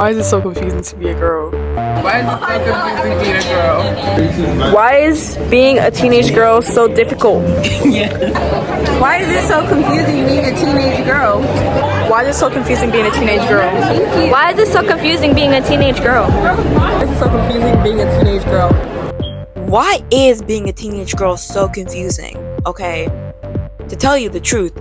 Why is it so confusing to be a girl? Why is it so confusing being a girl? Why is being a teenage girl so difficult? Why is it so confusing being a teenage girl? Why is it so confusing being a teenage girl? Why is it so confusing being a teenage girl? Why is it so confusing being a teenage girl? Why is being a teenage girl so confusing? Okay, to tell you the truth,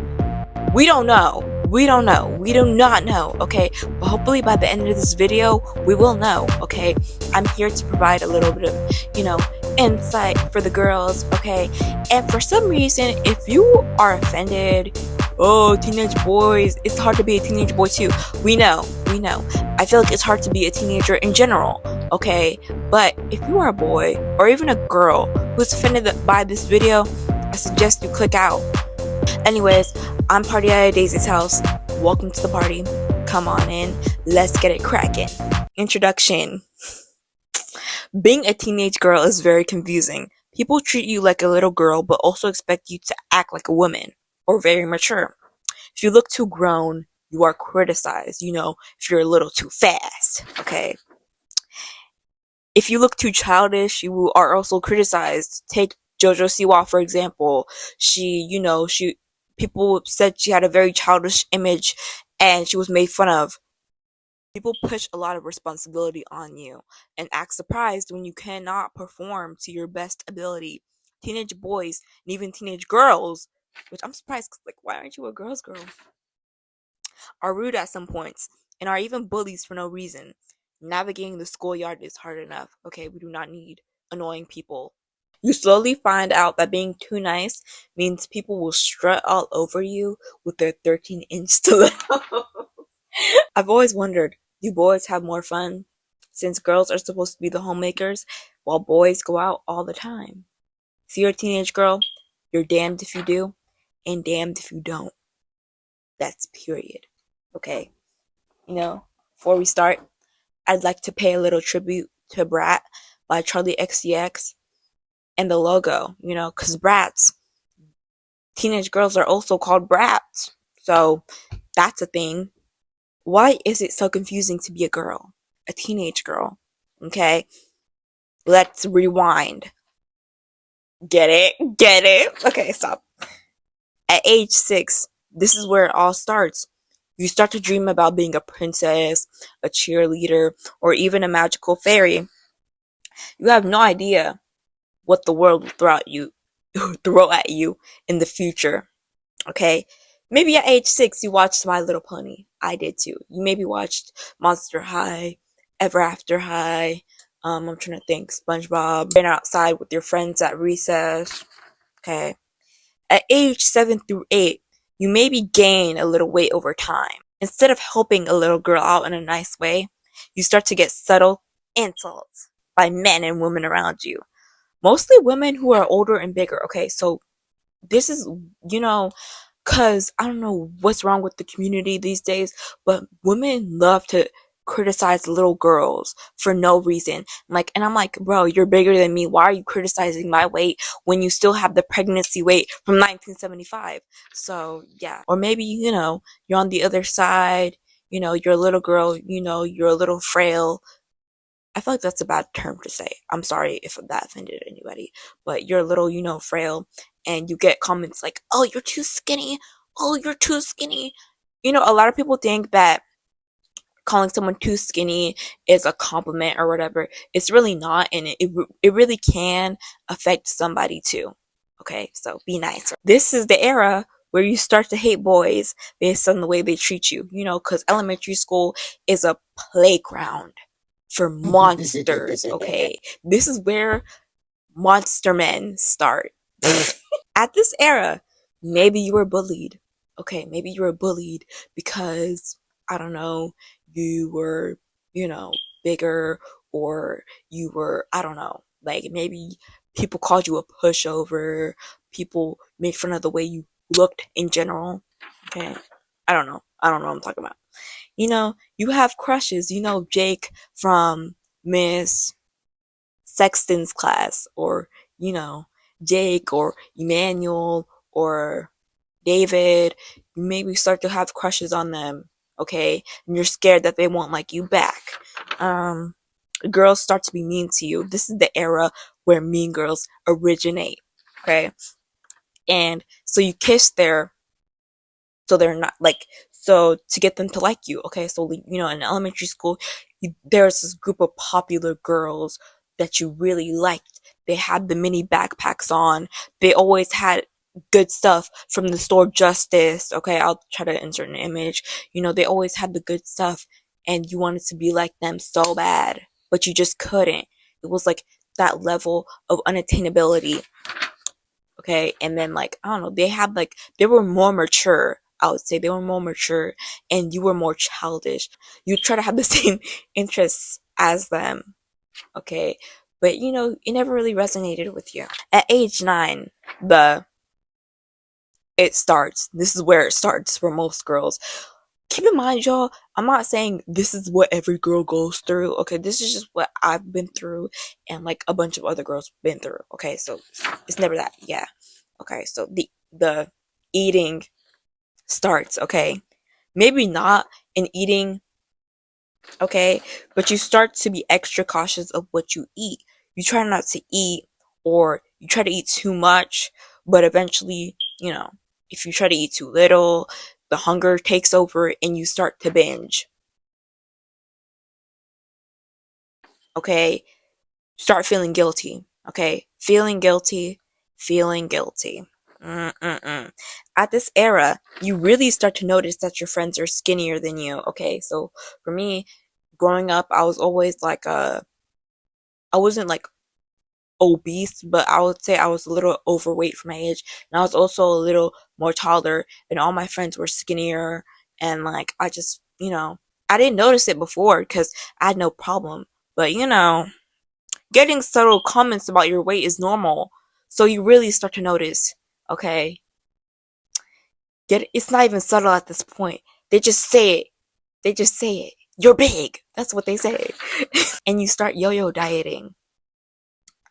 we don't know. We don't know. We do not know, okay? But hopefully by the end of this video, we will know, okay? I'm here to provide a little bit of, insight for the girls, okay? And for some reason, if you are offended, oh, teenage boys, it's hard to be a teenage boy too. We know. I feel like it's hard to be a teenager in general, okay? But if you are a boy or even a girl who's offended by this video, I suggest you click out. Anyways, I'm Partyatadaezeshouse. Welcome to the party. Come on in. Let's get it cracking. Introduction. Being a teenage girl is very confusing. People treat you like a little girl, but also expect you to act like a woman or very mature. If you look too grown, you are criticized, if you're a little too fast, okay? If you look too childish, you are also criticized. Take JoJo Siwa, for example. People said she had a very childish image and she was made fun of. People push a lot of responsibility on you and act surprised when you cannot perform to your best ability. Teenage boys and even teenage girls, which I'm surprised, why aren't you a girl's girl? Are rude at some points and are even bullies for no reason. Navigating the schoolyard is hard enough, okay? We do not need annoying people. You slowly find out that being too nice means people will strut all over you with their 13-inch stilettos. I've always wondered, do boys have more fun? Since girls are supposed to be the homemakers, while boys go out all the time. If you're a teenage girl, you're damned if you do, and damned if you don't. That's period. Okay? Before we start, I'd like to pay a little tribute to Brat by Charlie XCX. And the logo, because brats, teenage girls are also called brats. So that's a thing. Why is it so confusing to be a girl? A teenage girl. Okay? Let's rewind. Get it? Okay, stop. At age 6, this is where it all starts. You start to dream about being a princess, a cheerleader, or even a magical fairy. You have no idea what the world will throw at you in the future. Okay? Maybe at age 6 you watched My Little Pony. I did too. You maybe watched Monster High, Ever After High, I'm trying to think, SpongeBob, ran outside with your friends at recess. Okay? At age 7 through 8, you maybe gain a little weight over time. Instead of helping a little girl out in a nice way, you start to get subtle insults by men and women around you. Mostly women who are older and bigger, okay? So this is, because I don't know what's wrong with the community these days, but women love to criticize little girls for no reason. And I'm like, bro, you're bigger than me. Why are you criticizing my weight when you still have the pregnancy weight from 1975? So, yeah. Or maybe, you're on the other side, you're a little girl, you're a little frail. I feel like that's a bad term to say. I'm sorry if that offended anybody. But you're a little, frail, and you get comments like, oh, you're too skinny. Oh, you're too skinny. A lot of people think that calling someone too skinny is a compliment or whatever. It's really not, and it really can affect somebody too. Okay, so be nice. This is the era where you start to hate boys based on the way they treat you, because elementary school is a playground for monsters, okay? This is where monster men start. At this era, maybe you were bullied. Okay, maybe you were bullied because, I don't know, you were, bigger, or you were, I don't know, maybe people called you a pushover, people made fun of the way you looked in general, okay? I don't know what I'm talking about. You have crushes, Jake from Miss Sexton's class, or, Jake, or Emmanuel, or David. You maybe start to have crushes on them, okay? And you're scared that they won't like you back. Girls start to be mean to you. This is the era where mean girls originate, okay? And so you kiss their, so they're not like, so to get them to like you, okay? So, you know, in elementary school, there's this group of popular girls that you really liked. They had the mini backpacks on. They always had good stuff from the store Justice, okay? I'll try to insert an image. You know, they always had the good stuff, and you wanted to be like them so bad, but you just couldn't. It was like that level of unattainability, okay? And then, like, I don't know, they were more mature. I would say they were more mature, and you were more childish. You try to have the same interests as them, okay? But, you know, it never really resonated with you. At age 9, it starts. This is where it starts for most girls. Keep in mind, y'all, I'm not saying this is what every girl goes through, okay? This is just what I've been through, and, like, a bunch of other girls been through, okay? So, it's never that, yeah. Okay, so the eating starts, okay? Maybe not in eating, okay? But you start to be extra cautious of what you eat. You try not to eat, or you try to eat too much, but eventually, you know, if you try to eat too little, the hunger takes over and you start to binge. Okay? Start feeling guilty. Okay? Feeling guilty. Feeling guilty. At this era, you really start to notice that your friends are skinnier than you. Okay? So, for me, growing up, I was always like I wasn't like obese, but I would say I was a little overweight for my age, and I was also a little more taller, and all my friends were skinnier, and like I just, you know, I didn't notice it before because I had no problem, but you know, getting subtle comments about your weight is normal, so you really start to notice, okay? It's not even subtle at this point. They just say it. They just say it. You're big. That's what they say. And you start yo-yo dieting.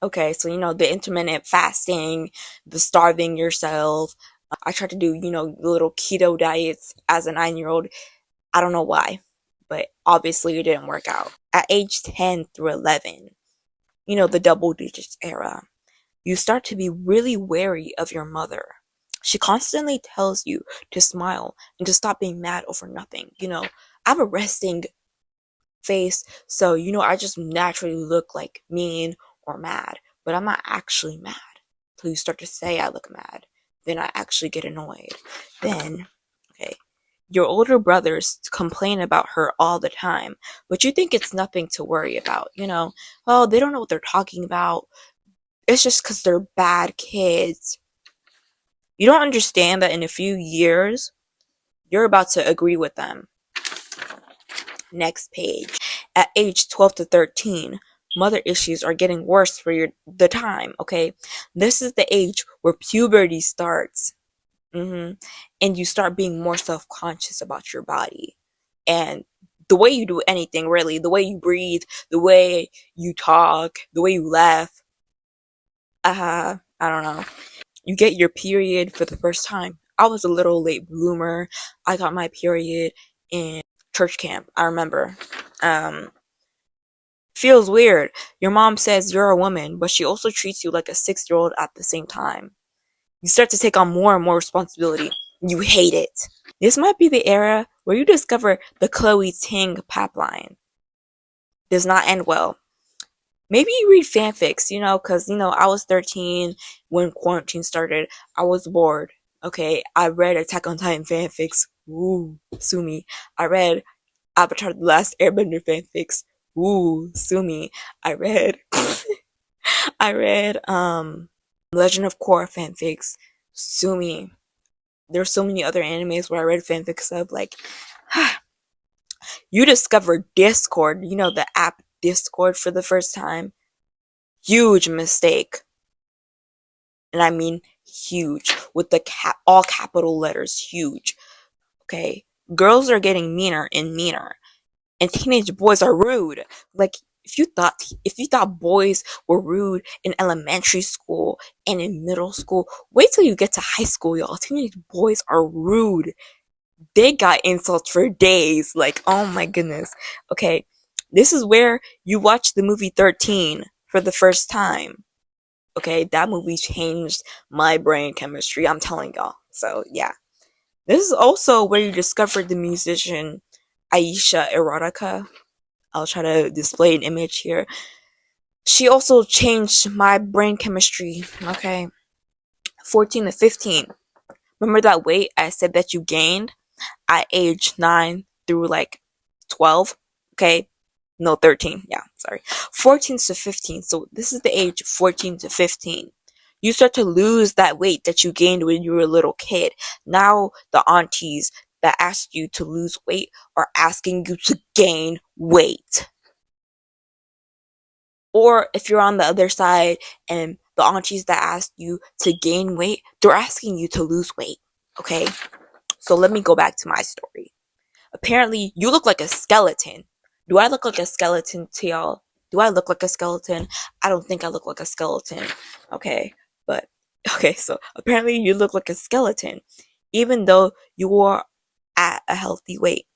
Okay, so, you know, the intermittent fasting, the starving yourself. I tried to do, you know, little keto diets as a 9-year-old. I don't know why, but obviously it didn't work out. At age 10 through 11, you know, the double digits era, you start to be really wary of your mother. She constantly tells you to smile and to stop being mad over nothing. You know, I have a resting face, so, you know, I just naturally look like mean or mad, but I'm not actually mad. Till you start to say I look mad, then I actually get annoyed. Then, okay, your older brothers complain about her all the time, but you think it's nothing to worry about, you know? Oh, they don't know what they're talking about. It's just because they're bad kids. You don't understand that in a few years, you're about to agree with them. Next page. At age 12 to 13, mother issues are getting worse for the time, okay? This is the age where puberty starts. And you start being more self-conscious about your body. And the way you do anything, really, the way you breathe, the way you talk, the way you laugh. I don't know. You get your period for the first time. I was a little late bloomer. I got my period in church camp, I remember. Feels weird. Your mom says you're a woman, but she also treats you like a 6-year-old at the same time. You start to take on more and more responsibility. You hate it. This might be the era where you discover the Chloe Ting pipeline. Does not end well. Maybe you read fanfics, you know, because, you know, I was 13 when quarantine started. I was bored. Okay, I read Attack on Titan fanfics. Ooh, sue me. I read Avatar The Last Airbender fanfics. Ooh, sue me. I read Legend of Korra fanfics. Sue me. There's so many other animes where I read fanfics of, like, you discover Discord, you know, the app Discord for the first time. Huge mistake. And I mean huge, with the all capital letters, huge. Okay? Girls are getting meaner and meaner. And teenage boys are rude. Like, if you thought boys were rude in elementary school and in middle school, wait till you get to high school, y'all. Teenage boys are rude. they got insults for days. Like, oh my goodness. Okay, this is where you watch the movie 13 for the first time. Okay, that movie changed my brain chemistry, I'm telling y'all. So, yeah. This is also where you discovered the musician Aisha Erotica. I'll try to display an image here. She also changed my brain chemistry, okay? 14 to 15. Remember that weight I said that you gained at age 9 through like 12? Okay? No, 13. Yeah, sorry. 14 to 15. So this is the age 14 to 15. You start to lose that weight that you gained when you were a little kid. Now the aunties that asked you to lose weight are asking you to gain weight. Or if you're on the other side and the aunties that asked you to gain weight, they're asking you to lose weight. Okay? So let me go back to my story. Apparently, you look like a skeleton. Do I look like a skeleton to y'all? Do I look like a skeleton? I don't think I look like a skeleton. Okay, but okay, so apparently you look like a skeleton, even though you are at a healthy weight.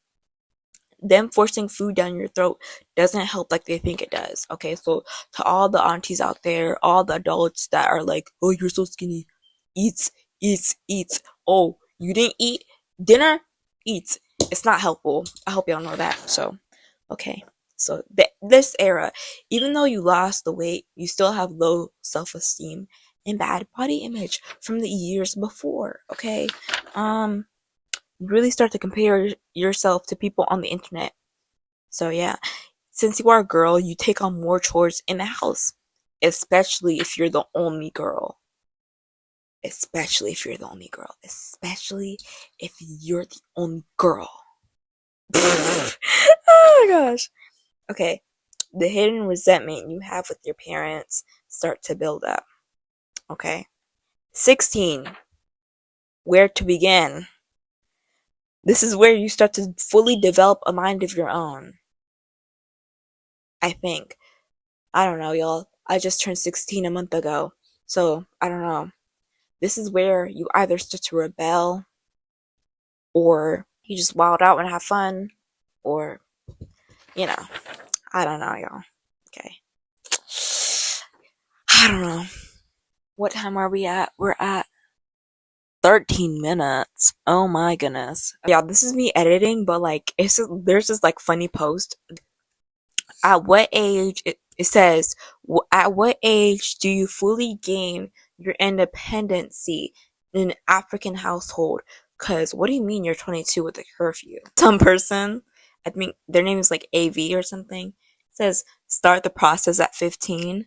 Them forcing food down your throat doesn't help like they think it does. Okay, so to all the aunties out there, all the adults that are like, oh, you're so skinny, eats, eats, eats. Oh, you didn't eat dinner? Eats. It's not helpful. I hope y'all know that. So, okay. So this era, even though you lost the weight, you still have low self-esteem and bad body image from the years before. Okay, you really start to compare yourself to people on the internet. So yeah, since you are a girl, you take on more chores in the house, especially if you're the only girl. Especially if you're the only girl. Especially if you're the only girl. Oh my gosh. Okay, the hidden resentment you have with your parents start to build up. Okay. 16. Where to begin? This is where you start to fully develop a mind of your own. I think. I don't know, y'all. I just turned 16 a month ago. So, I don't know. This is where you either start to rebel, or you just wild out and have fun, or, you know, I don't know, y'all. Okay. I don't know. What time are we at? We're at 13 minutes. Oh my goodness. Yeah, this is me editing, but like, there's this like funny post. At what age, it says, at what age do you fully gain your independency in an African household? Cause what do you mean you're 22 with a curfew? Some person, I think their name is like AV or something, says start the process at 15,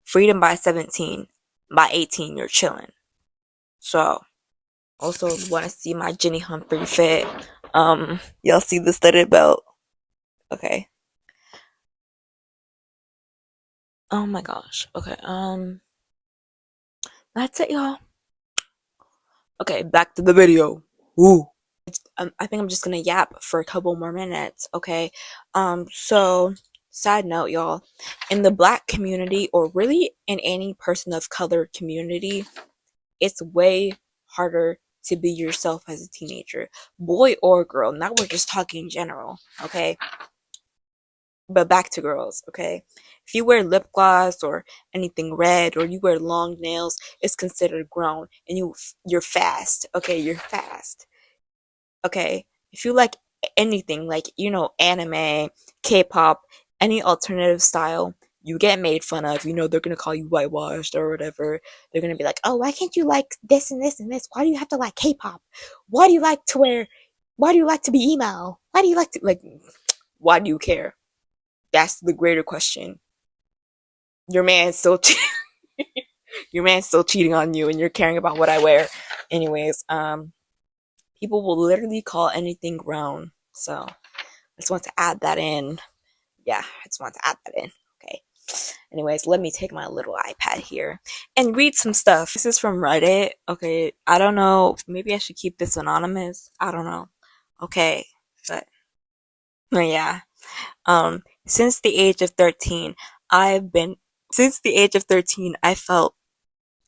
freedom by 17, by 18 you're chilling. So, also want to see my Jenny Humphrey fit. Y'all see the studded belt? Okay. Oh my gosh. Okay. That's it, y'all. Okay, back to the video. Woo. I think I'm just gonna yap for a couple more minutes. Okay. So side note, y'all, in the Black community, or really in any person of color community, it's way harder to be yourself as a teenager, boy or girl. Now we're just talking in general, okay? But back to girls, okay? If you wear lip gloss or anything red, or you wear long nails, it's considered grown, and you're fast, okay? You're fast, okay? If you like anything, like, you know, anime, K-pop, any alternative style, you get made fun of. You know, they're gonna call you whitewashed or whatever. They're gonna be like, oh, why can't you like this and this and this? Why do you have to like K-pop? Why do you like to wear, why do you like to be emo? Why do you like to, like, why do you care? That's the greater question. Your man's still your man's still cheating on you, and you're caring about what I wear. Anyways, people will literally call anything grown. So I just want to add that in. Yeah, I just want to add that in. Okay. Anyways, let me take my little iPad here and read some stuff. This is from Reddit. Okay, I don't know. Maybe I should keep this anonymous. I don't know. Okay, but yeah. Since the age of 13, I felt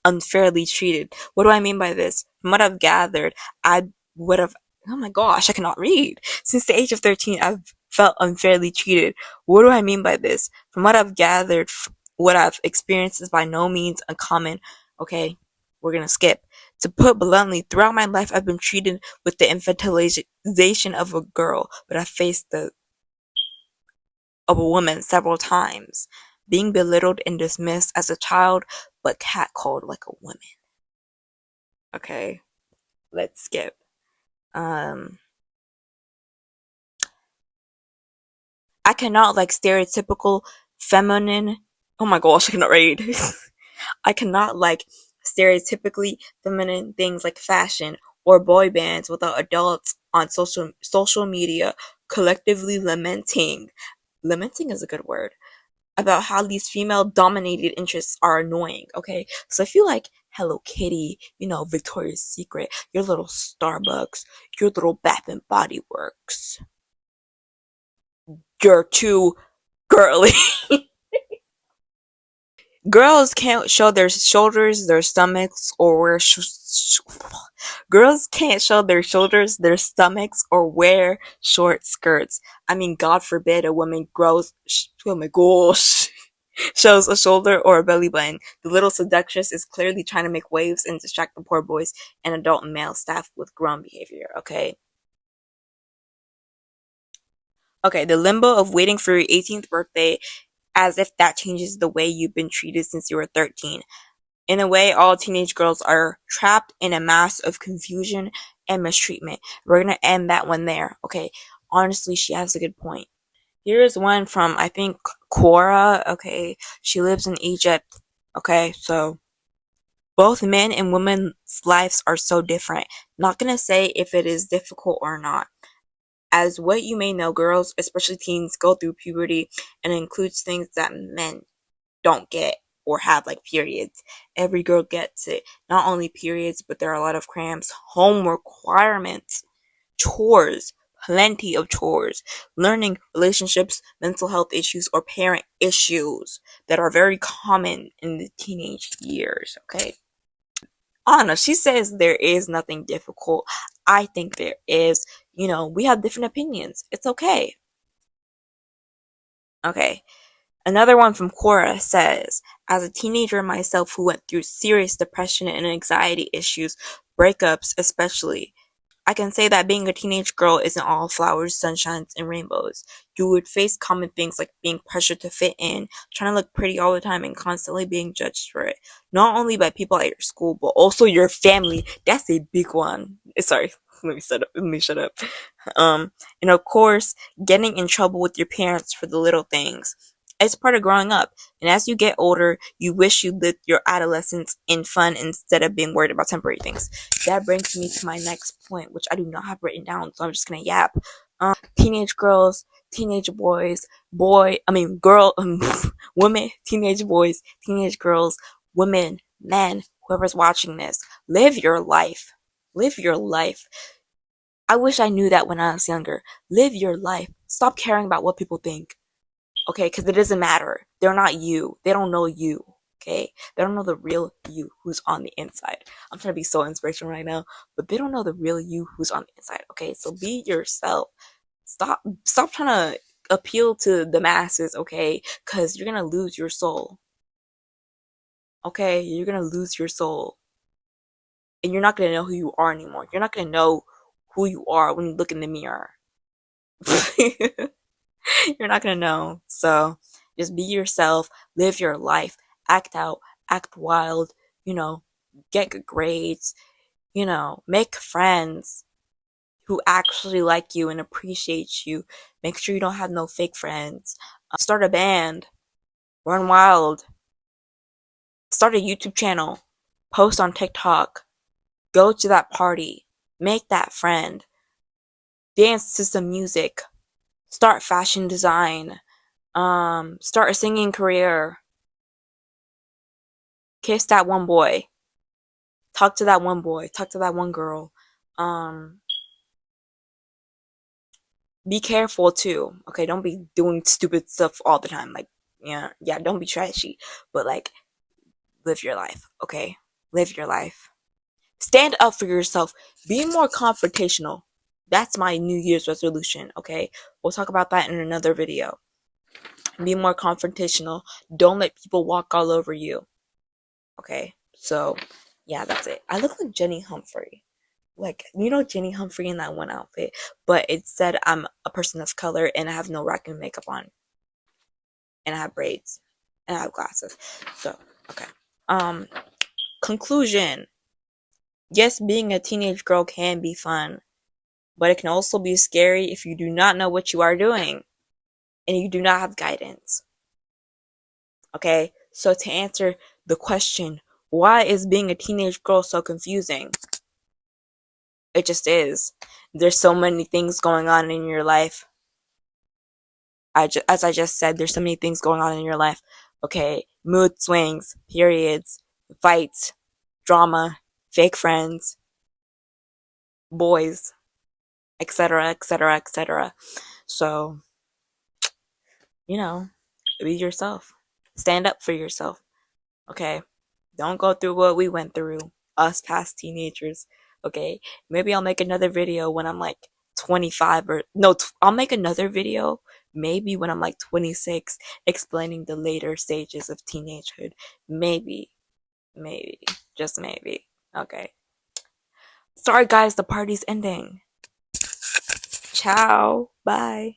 unfairly treated. What do I mean by this? From what I've gathered, I would have Oh my gosh, I cannot read. Since the age of 13, I've felt unfairly treated. What do I mean by this? From what I've gathered, what I've experienced is by no means uncommon. Okay, we're gonna skip. To put bluntly, throughout my life, I've been treated with the infantilization of a girl, but I faced the of a woman several times, being belittled and dismissed as a child, but catcalled like a woman. Okay, let's skip. I cannot like stereotypical feminine. Oh my gosh, I cannot read. I cannot like stereotypically feminine things like fashion or boy bands without adults on social media collectively lamenting is a good word, about how these female dominated interests are annoying. Okay, so I feel like Hello Kitty, Victoria's Secret, your little Starbucks, your little Bath and Body Works, you're too girly. Girls can't show their shoulders, their stomachs, or wear girls can't show their shoulders, their stomachs, or wear short skirts. I mean, God forbid a woman oh my gosh, shows a shoulder or a belly button. The little seductress is clearly trying to make waves and distract the poor boys and adult male staff with grown behavior. Okay, the limbo of waiting for your 18th birthday, as if that changes the way you've been treated since you were 13. In a way, all teenage girls are trapped in a mass of confusion and mistreatment. We're gonna end that one there. Okay, honestly, she has a good point. Here's one from, I think, Cora. Okay, she lives in Egypt. Okay, so both men and women's lives are so different. Not gonna say if it is difficult or not. As what you may know, girls, especially teens, go through puberty, and it includes things that men don't get or have, like periods. Every girl gets it. Not only periods, but there are a lot of cramps, home requirements, chores, plenty of chores, learning, relationships, mental health issues, or parent issues that are very common in the teenage years. Okay. Anna, she says there is nothing difficult. I think there is. We have different opinions. It's okay. Okay. Another one from Cora says, as a teenager myself who went through serious depression and anxiety issues, breakups especially, I can say that being a teenage girl isn't all flowers, sunshines, and rainbows. You would face common things like being pressured to fit in, trying to look pretty all the time, and constantly being judged for it. Not only by people at your school, but also your family. That's a big one. Sorry, let me shut up. And of course, getting in trouble with your parents for the little things. It's part of growing up. And as you get older, you wish you lived your adolescence in fun instead of being worried about temporary things. That brings me to my next point, which I do not have written down, so I'm just gonna yap. Teenage girls, teenage boys, women, teenage boys, teenage girls, women, men, whoever's watching this, live your life. Live your life. I wish I knew that when I was younger. Live your life. Stop caring about what people think. Okay, because it doesn't matter. They're not you. They don't know you. Okay, they don't know the real you who's on the inside. I'm trying to be so inspirational right now, but they don't know the real you who's on the inside. Okay, so be yourself. Stop trying to appeal to the masses. Okay, because you're gonna lose your soul. Okay, you're gonna lose your soul, and you're not gonna know who you are anymore. You're not gonna know who you are when you look in the mirror. You're not gonna know. So just be yourself, live your life, act out, act wild, get good grades, make friends who actually like you and appreciate you. Make sure you don't have no fake friends. Start a band, run wild, start a YouTube channel, post on TikTok, go to that party, make that friend, dance to some music, start fashion design, start a singing career, kiss that one boy, talk to that one boy, talk to that one girl, be careful too, okay? Don't be doing stupid stuff all the time, like, yeah, don't be trashy, but like, live your life, okay? Live your life. Stand up for yourself. Be more confrontational. That's my New Year's resolution, okay? We'll talk about that in another video. Be more confrontational. Don't let people walk all over you. Okay? So, yeah, that's it. I look like Jenny Humphrey. Like, you know Jenny Humphrey in that one outfit, but it said I'm a person of color and I have no raccoon makeup on. And I have braids. And I have glasses. So, okay. Conclusion. Yes, being a teenage girl can be fun, but it can also be scary if you do not know what you are doing and you do not have guidance. Okay, so to answer the question, why is being a teenage girl so confusing? It just is. There's so many things going on in your life. As I just said, there's so many things going on in your life. Okay, mood swings, periods, fights, drama, fake friends, boys, etc., etc., etc. So, be yourself. Stand up for yourself. Okay? Don't go through what we went through, us past teenagers. Okay? Maybe I'll make another video when I'm like 25 or no, I'll make another video maybe when I'm like 26 explaining the later stages of teenagehood. Maybe, just maybe. Okay. Sorry guys, the party's ending. Ciao. Bye.